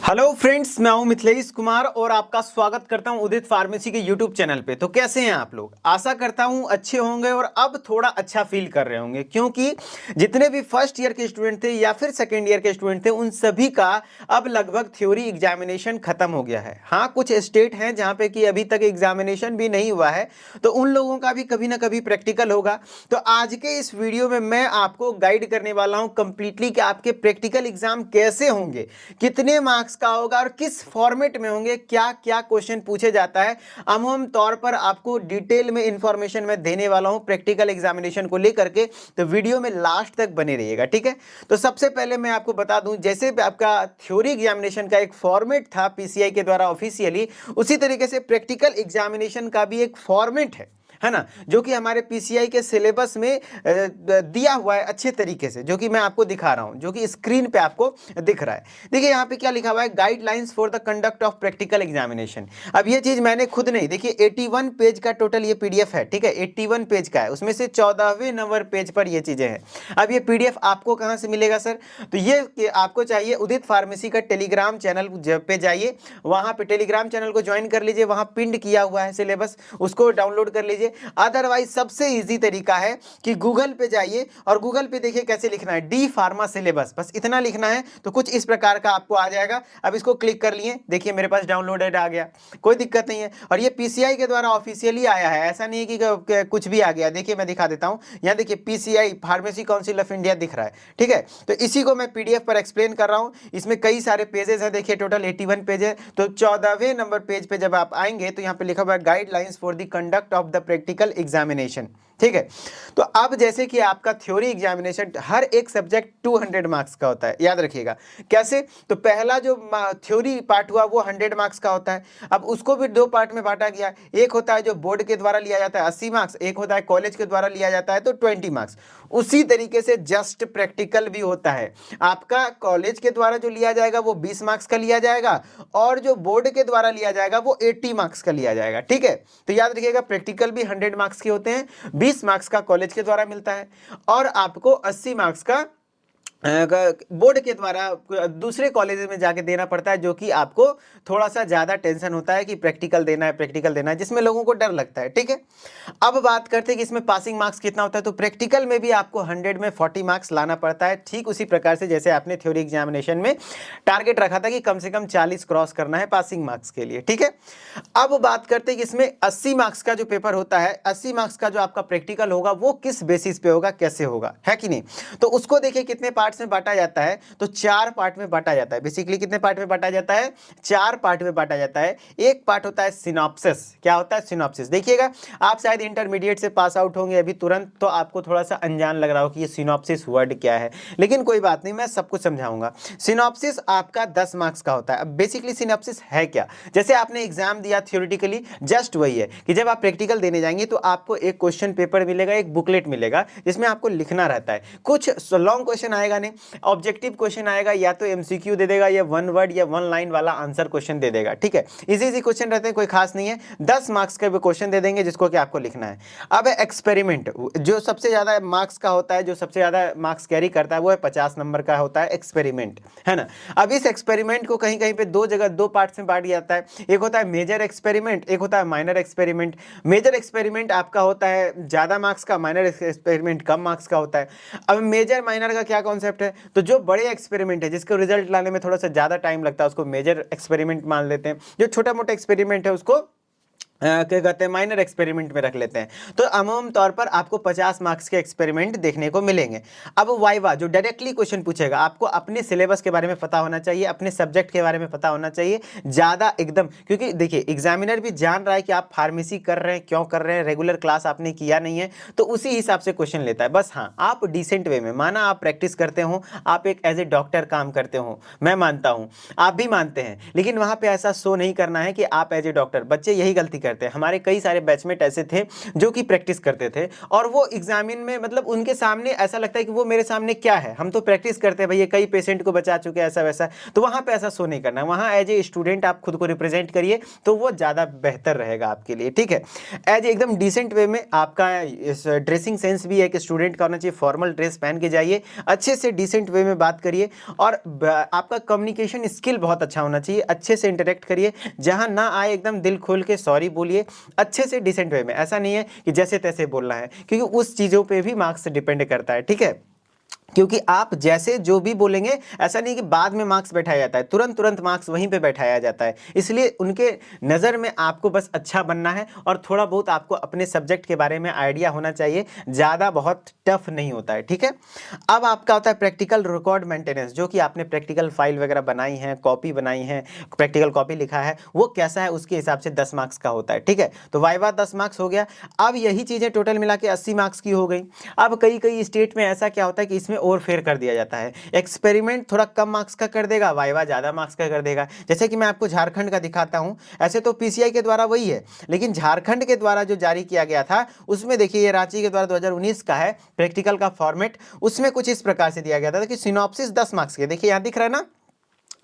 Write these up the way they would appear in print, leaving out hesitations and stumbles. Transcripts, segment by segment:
Hello friends, मैं हूं मिथिलेश कुमार और आपका स्वागत करता हूं उदित फार्मेसी के यूट्यूब चैनल पे। तो कैसे हैं आप लोग? आशा करता हूं अच्छे होंगे और अब थोड़ा अच्छा फील कर रहे होंगे, क्योंकि जितने भी फर्स्ट ईयर के स्टूडेंट थे या फिर सेकेंड ईयर के स्टूडेंट थे उन सभी का अब लगभग थ्योरी एग्जामिनेशन खत्म हो गया है। हाँ, कुछ स्टेट हैं जहाँ पे कि अभी तक एग्जामिनेशन भी नहीं हुआ है, तो उन लोगों का भी कभी ना कभी प्रैक्टिकल होगा। तो आज के इस वीडियो में मैं आपको गाइड करने वाला हूँ कंप्लीटली कि आपके प्रैक्टिकल एग्जाम कैसे होंगे, कितने मार्क्स का होगा और किस फॉर्मेट में होंगे, क्या क्या क्वेश्चन पूछे जाता है। अमूमन तौर पर आपको डिटेल में इंफॉर्मेशन मैं देने वाला हूं प्रैक्टिकल एग्जामिनेशन को लेकर के, तो वीडियो में लास्ट तक बने रहिएगा, ठीक है। तो सबसे पहले मैं आपको बता दूं, जैसे आपका थ्योरी एग्जामिनेशन का एक फॉर्मेट था पीसीआई के द्वारा ऑफिशियली, उसी तरीके से प्रैक्टिकल एग्जामिनेशन का भी एक फॉर्मेट है ना, जो कि हमारे पीसीआई के सिलेबस में दिया हुआ है अच्छे तरीके से, जो कि मैं आपको दिखा रहा हूं, जो कि स्क्रीन पे आपको दिख रहा है। देखिए यहाँ पे क्या लिखा हुआ है, guidelines for the conduct of practical examination. अब ये चीज मैंने खुद नहीं, देखिए 81 पेज का टोटल ये पीडीएफ है, ठीक है, 81 पेज का है, उसमें से 14वें नंबर पेज पर ये चीजें हैं। अब ये पीडीएफ आपको कहाँ से मिलेगा सर? तो ये आपको चाहिए उदित फार्मेसी का टेलीग्राम चैनल पे जाइए, वहां पे टेलीग्राम चैनल को ज्वाइन कर लीजिए, वहां पिंड किया हुआ है सिलेबस, उसको डाउनलोड कर लीजिए। अदरवाइज सबसे इजी तरीका है कि गूगल पे जाइए और गूगल पे देखिए कैसे लिखना है, डी फार्मा सिलेबस, बस इतना लिखना है तो कुछ इस प्रकार का आपको आ जाएगा। अब इसको क्लिक कर लिए, देखिए मेरे पास डाउनलोडेड आ गया, कोई दिक्कत नहीं है। और ये पीसीआई के द्वारा ऑफिशियली आया है, ऐसा नहीं है कि कुछ भी आ गया। देखिए मैं दिखा देता हूं, यहाँ देखिए PCI pharmacy council of India दिख रहा है, ठीक है। तो इसी को मैं पीडीएफ पर एक्सप्लेन कर रहा हूं, इसमें कई सारे पेजेस हैं, देखिए टोटल 81 पेज है। तो 14वें नंबर पेज पे जब आप आएंगे तो यहाँ पे लिखा हुआ है guidelines for the conduct of the practical examination, ठीक है। तो अब जैसे कि आपका थ्योरी एग्जामिनेशन हर एक सब्जेक्ट 200 मार्क्स का होता है, याद रखिएगा। कैसे? तो पहला जो थ्योरी पार्ट हुआ वो 100 मार्क्स का होता है। अब उसको भी दो पार्ट में बांटा गया, एक होता है जो बोर्ड के द्वारा लिया जाता है 80 मार्क्स, एक होता है कॉलेज के द्वारा लिया जाता है तो 20 मार्क्स। उसी तरीके से जस्ट प्रैक्टिकल भी होता है, आपका कॉलेज के द्वारा जो लिया जाएगा वो 20 मार्क्स का लिया जाएगा और जो बोर्ड के द्वारा लिया जाएगा वो 80 मार्क्स का लिया जाएगा, ठीक है। तो याद रखिएगा प्रैक्टिकल भी 100 मार्क्स के होते हैं, 20 मार्क्स का कॉलेज के द्वारा मिलता है और आपको 80 मार्क्स का बोर्ड के द्वारा दूसरे कॉलेज में जाके देना पड़ता है, जो कि आपको थोड़ा सा ज्यादा टेंशन होता है कि प्रैक्टिकल देना है, जिसमें लोगों को डर लगता है, ठीक है। अब बात करते हैं कि इसमें पासिंग मार्क्स कितना होता है। तो प्रैक्टिकल में भी आपको 100 में 40 मार्क्स लाना पड़ता है, ठीक उसी प्रकार से जैसे आपने थ्योरी एग्जामिनेशन में टारगेट रखा था कि कम से कम 40 क्रॉस करना है पासिंग मार्क्स के लिए, ठीक है। अब बात करते हैं कि इसमें 80 मार्क्स का जो पेपर होता है, 80 मार्क्स का जो आपका प्रैक्टिकल होगा वो किस बेसिस पे होगा, कैसे होगा, है कि नहीं। तो उसको देखिए कितने पार्ट्स में बांटा जाता है, तो 4 पार्ट में बांटा जाता है। बेसिकली कितने पार्ट में बांटा जाता है? 4 पार्ट में बांटा जाता है। एक पार्ट होता है सिनॉप्सिस। क्या होता है सिनॉप्सिस? देखिएगा आप शायद इंटरमीडिएट से पास आउट होंगे अभी तुरंत, तो आपको थोड़ा सा अनजान लग रहा हो कि ये सिनॉप्सिस वर्ड क्या है, लेकिन कोई बात नहीं, मैं सब कुछ समझाऊंगा। सिनॉप्सिस आपका 10 मार्क्स का होता है। अब बेसिकली सिनॉप्सिस है क्या? जैसे आपने एग्जाम दिया थ्योरेटिकली, जस्ट वही है कि जब आप प्रैक्टिकल देने जाएंगे तो आपको एक क्वेश्चन पेपर मिलेगा, एक बुकलेट मिलेगा, जिसमें आपको लिखना रहता है। कुछ लॉन्ग क्वेश्चन आएगा नहीं, ऑब्जेक्टिव क्वेश्चन आएगा, या तो एमसीक्यू दे देगा या 1 वर्ड या 1 लाइन वाला आंसर क्वेश्चन दे देगा, ठीक है। इजी क्वेश्चन रहते हैं, कोई खास नहीं है। 10 मार्क्स का भी क्वेश्चन दे देंगे जिसको कि आपको लिखना है। अब एक्सपेरिमेंट, जो सबसे ज्यादा मार्क्स का होता है, जो सबसे ज्यादा मार्क्स कैरी करता है, वो है 50 नंबर का होता है एक्सपेरिमेंट, है ना। अब इस एक्सपेरिमेंट को कहीं कहीं पे दो जगह, दो पार्ट्स में बांट जाता है। एक होता है मेजर एक्सपेरिमेंट, एक होता है माइनर एक्सपेरिमेंट। मेजर एक्सपेरिमेंट आपका होता है ज्यादा मार्क्स का, माइनर एक्सपेरिमेंट कम मार्क्स का होता है। अब मेजर माइनर का क्या कॉन्सेप्ट है? तो जो बड़े एक्सपेरिमेंट है जिसको रिजल्ट लाने में थोड़ा सा ज्यादा टाइम लगता है उसको मेजर एक्सपेरिमेंट मान लेते हैं, जो छोटा मोटा एक्सपेरिमेंट है उसको क्या कहते हैं, माइनर एक्सपेरिमेंट में रख लेते हैं। तो अमूमन तौर पर आपको 50 मार्क्स के एक्सपेरिमेंट देखने को मिलेंगे। अब वाइवा जो डायरेक्टली क्वेश्चन पूछेगा, आपको अपने सिलेबस के बारे में पता होना चाहिए, अपने सब्जेक्ट के बारे में पता होना चाहिए ज़्यादा एकदम, क्योंकि देखिए एग्जामिनर भी जान रहा है कि आप फार्मेसी कर रहे हैं, क्यों कर रहे हैं, रेगुलर क्लास आपने किया नहीं है, तो उसी हिसाब से क्वेश्चन लेता है। बस हाँ, आप डिसेंट वे में, माना आप प्रैक्टिस करते हो, आप एक एज ए डॉक्टर काम करते हो, मैं मानता हूँ, आप भी मानते हैं, लेकिन वहाँ पर ऐसा शो नहीं करना है कि आप एज ए डॉक्टर, बच्चे यही गलती करते। हमारे कई सारे बैचमेट ऐसे थे जो कि प्रैक्टिस करते थे और वो एग्जामिन में मतलब उनके सामने ऐसा लगता है कि वो मेरे सामने क्या है, हम तो प्रैक्टिस करते हैं भैया, कई पेशेंट को बचा चुके हैं, ऐसा वैसा। तो वहाँ पे ऐसा शो नहीं करना है, वहाँ एज ए स्टूडेंट आप खुद को रिप्रेजेंट करिए तो वो ज़्यादा बेहतर रहेगा आपके लिए, ठीक है। एज एकदम डिसेंट वे में आपका इस ड्रेसिंग सेंस भी एक स्टूडेंट का होना चाहिए, फॉर्मल ड्रेस पहन के जाइए, अच्छे से डिसेंट वे में बात करिए और आपका कम्युनिकेशन स्किल बहुत अच्छा होना चाहिए, अच्छे से इंटरेक्ट करिए, जहाँ ना आए एकदम दिल खोल के सॉरी बोलिए, अच्छे से डिसेंट वे में। ऐसा नहीं है कि जैसे तैसे बोलना है, क्योंकि उस चीज़ों पे भी मार्क्स डिपेंड करता है, ठीक है। क्योंकि आप जैसे जो भी बोलेंगे, ऐसा नहीं कि बाद में मार्क्स बैठाया जाता है, तुरंत तुरंत मार्क्स वहीं पे बैठाया जाता है। इसलिए उनके नज़र में आपको बस अच्छा बनना है और थोड़ा बहुत आपको अपने सब्जेक्ट के बारे में आइडिया होना चाहिए, ज़्यादा बहुत टफ नहीं होता है, ठीक है। अब आपका होता है प्रैक्टिकल रिकॉर्ड मेंटेनेंस, जो कि आपने प्रैक्टिकल फाइल वगैरह बनाई है, कॉपी बनाई है, प्रैक्टिकल कॉपी लिखा है, वो कैसा है उसके हिसाब से 10 मार्क्स का होता है, ठीक है। तो वाइवा 10 मार्क्स हो गया। अब यही चीज़ें टोटल मिला के 80 मार्क्स की हो गई। अब कई कई स्टेट में ऐसा क्या होता है कि इसमें और फेर कर दिया जाता है, एक्सपेरिमेंट थोड़ा कम मार्क्स का कर देगा, वाइवा ज़्यादा मार्क्स का कर देगा। जैसे कि मैं आपको झारखंड का दिखाता हूँ, ऐसे तो पीसीआई के द्वारा वही है, लेकिन झारखंड के द्वारा जो जारी किया गया था उसमें देखिए, ये रांची के द्वारा 2019 का है प्रैक्टिकल का फॉर्मेट। उसमें कुछ इस प्रकार से दिया गया था कि सिनॉप्सिस 10 मार्क्स के, देखिए यहाँ दिख रहा है ना,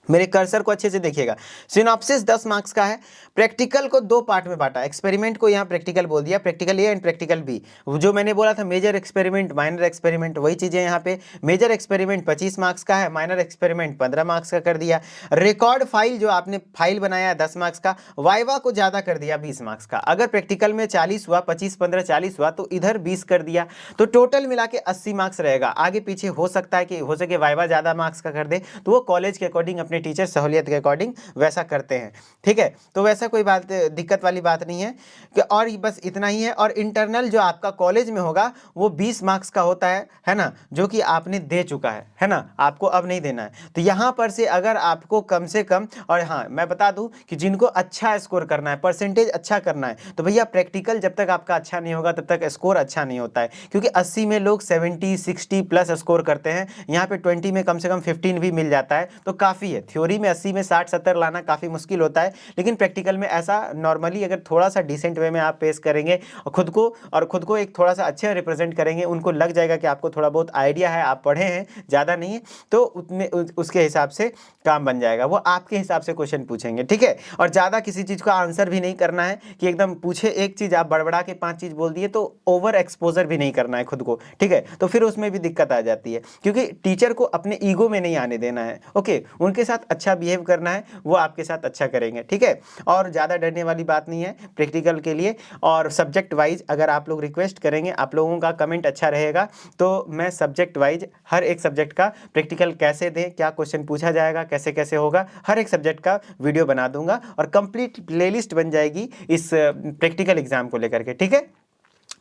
मेरे कर्सर को अच्छे से देखिएगा, सिनॉप्सिस 10 मार्क्स का है। प्रैक्टिकल को दो पार्ट में बांटा, एक्सपेरिमेंट को यहाँ प्रैक्टिकल बोल दिया, practical A and practical B. जो मैंने बोला था मेजर एक्सपेरिमेंट माइनर एक्सपेरिमेंट, वही चीज़ें यहाँ पे। मेजर एक्सपेरिमेंट 25 मार्क्स का है, माइनर एक्सपेरिमेंट 15 मार्क्स का कर दिया। रिकॉर्ड फाइल जो आपने फाइल बनाया 10 मार्क्स का, वाइवा को ज़्यादा कर दिया 20 मार्क्स का। अगर प्रैक्टिकल में 40 हुआ, 25 15 40 हुआ, तो इधर 20 कर दिया, तो टोटल मिला के 80 मार्क्स रहेगा। आगे पीछे हो सकता है कि हो सके वाइवा ज़्यादा मार्क्स का कर दे, तो वो कॉलेज के अकॉर्डिंग अपने टीचर सहूलियत के अकॉर्डिंग वैसा करते हैं, ठीक है। तो वैसा कोई बात दिक्कत वाली बात नहीं है कि, और बस इतना ही है। और इंटरनल जो आपका कॉलेज में होगा वो 20 मार्क्स का होता है ना, जो कि आपने दे चुका है ना, आपको अब नहीं देना है। तो यहाँ पर से अगर आपको कम से कम, और हाँ मैं बता दूं कि जिनको अच्छा स्कोर करना है, परसेंटेज अच्छा करना है, तो भैया प्रैक्टिकल जब तक आपका अच्छा नहीं होगा तब तक स्कोर अच्छा नहीं होता है। क्योंकि 80 में लोग 70 60 प्लस स्कोर करते हैं, यहाँ पे 20 में कम से कम 15 भी मिल जाता है, तो काफ़ी है। थ्योरी में 80 में 60 70 लाना काफ़ी मुश्किल होता है, लेकिन प्रैक्टिकल में ऐसा नॉर्मली अगर थोड़ा सा डिसेंट वे में आप पेश करेंगे और खुद को एक थोड़ा सा अच्छे रिप्रेजेंट करेंगे, उनको लग जाएगा कि आपको थोड़ा बहुत आइडिया है, आप पढ़े हैं, ज़्यादा नहीं है, तो उतने उसके हिसाब से काम बन जाएगा। वो आपके हिसाब से क्वेश्चन पूछेंगे, ठीक है। और ज़्यादा किसी चीज़ का आंसर भी नहीं करना है कि एकदम पूछे एक चीज़ आप बड़बड़ा के 5 चीज़ बोल दिए, तो ओवर एक्सपोजर भी नहीं करना है खुद को, ठीक है। तो फिर उसमें भी दिक्कत आ जाती है, क्योंकि टीचर को अपने ईगो में नहीं आने देना है, ओके। उनके साथ अच्छा बिहेव करना है, वो आपके साथ अच्छा करेंगे, ठीक है। और ज़्यादा डरने वाली बात नहीं है प्रैक्टिकल के लिए। और सब्जेक्ट वाइज अगर आप लोग रिक्वेस्ट करेंगे, आप लोगों का कमेंट अच्छा रहेगा, तो मैं सब्जेक्ट वाइज हर एक सब्जेक्ट का प्रैक्टिकल कैसे दें, क्या क्वेश्चन पूछा जाएगा, कैसे कैसे होगा, हर एक सब्जेक्ट का वीडियो बना दूंगा और कंप्लीट प्लेलिस्ट बन जाएगी इस प्रैक्टिकल एग्जाम को लेकर के, ठीक है।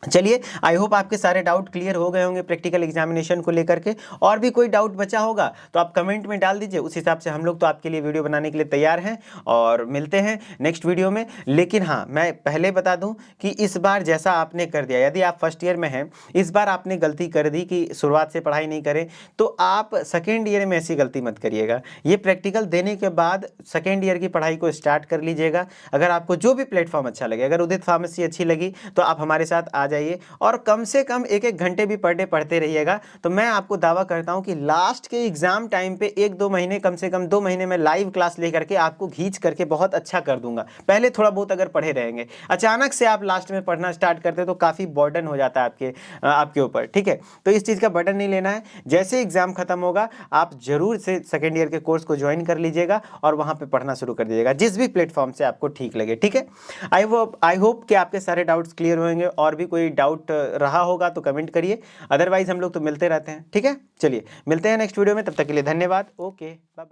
चलिए, आई होप आपके सारे डाउट क्लियर हो गए होंगे प्रैक्टिकल एग्जामिनेशन को लेकर के। और भी कोई डाउट बचा होगा तो आप कमेंट में डाल दीजिए, उस हिसाब से हम लोग तो आपके लिए वीडियो बनाने के लिए तैयार हैं और मिलते हैं नेक्स्ट वीडियो में। लेकिन हाँ, मैं पहले बता दूं कि इस बार जैसा आपने कर दिया, यदि आप फर्स्ट ईयर में हैं, इस बार आपने गलती कर दी कि शुरुआत से पढ़ाई नहीं करें, तो आप सेकेंड ईयर में ऐसी गलती मत करिएगा। ये प्रैक्टिकल देने के बाद सेकेंड ईयर की पढ़ाई को स्टार्ट कर लीजिएगा। अगर आपको जो भी प्लेटफॉर्म अच्छा लगे, अगर उदित फार्मेसी अच्छी लगी तो आप हमारे साथ आ जाइए और कम से कम एक एक घंटे भी पर डे पढ़ते रहिएगा। तो मैं आपको दावा करता हूं कि लास्ट के एग्जाम टाइम पे 1-2 महीने, कम से कम 2 महीने में लाइव क्लास लेकर के आपको खींच करके बहुत अच्छा कर दूंगा। पहले थोड़ा बहुत अगर पढ़े रहेंगे, अचानक से आप लास्ट में पढ़ना स्टार्ट करते तो काफ़ी बर्डन हो जाता है आपके ऊपर, ठीक है। तो इस चीज़ का बर्डन नहीं लेना है। जैसे एग्जाम खत्म होगा आप जरूर से सेकेंड ईयर के कोर्स को ज्वाइन कर लीजिएगा और वहाँ पर पढ़ना शुरू कर दीजिएगा, जिस भी प्लेटफॉर्म से आपको ठीक लगे, ठीक है। आई होप कि आपके सारे डाउट्स क्लियर होंगे। और भी कोई डाउट रहा होगा तो कमेंट करिए, अदरवाइज हम लोग तो मिलते रहते हैं, ठीक है। चलिए मिलते हैं नेक्स्ट वीडियो में, तब तक के लिए धन्यवाद, ओके बाय बाय।